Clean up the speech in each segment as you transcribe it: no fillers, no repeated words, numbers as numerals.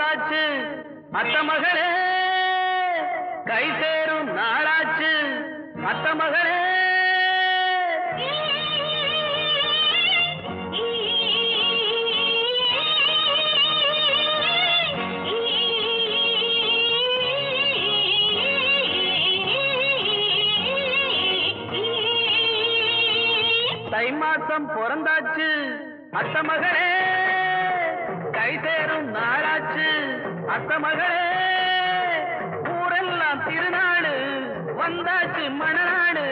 பிறந்தாச்சு அத்த மகளே கை சேரும் நாளாச்சு அத்த மகளே தை மாசம் பிறந்தாச்சு அத்த மகளே கை சேரும் நாளாச்சு அத்த மகளே ஊரெல்லாம் திருநாடு வந்தாச்சு மணநாடு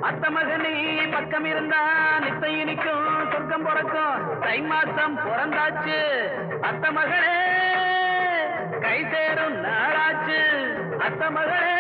அத்த மகனே பக்கம் இருந்தா நித்த இனிக்கும் சொர்க்கம் பிறக்கும் தை மாசம் பிறந்தாச்சு அத்த மகளே கை சேரும் நாளாச்சு அத்த மகளே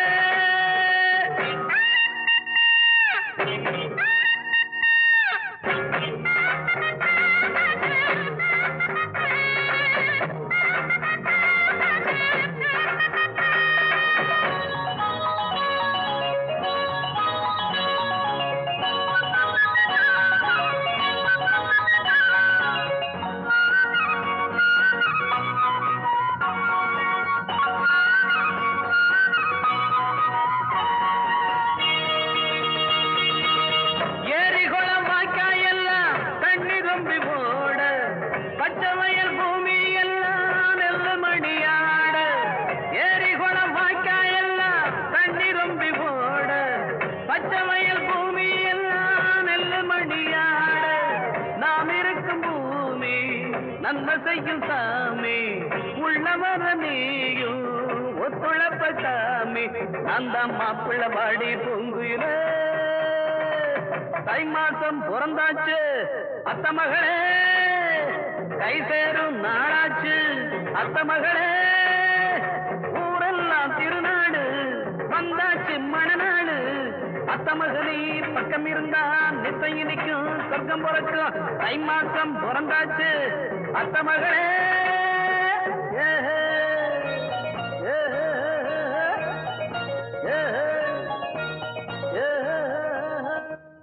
நன்மை செய்யும் சாமி உள்ளவர நீயும் ஒத்துழைப்பட்டாமி அந்த மாப்பிள்ள பாடி பொங்குயில தை மாசம் பிறந்தாச்சு அத்த மகளே கை சேரும் நாளாச்சு அத்த மகளே ஊரெல்லாம் திருநாடு வந்தாச்சு மணநாடு அத்த மகளே பக்கம் இருந்தா நித்த இனிக்கும் சொர்க்கம் பிறக்கும் தை மாசம் பிறந்தாச்சு அத்த மகளே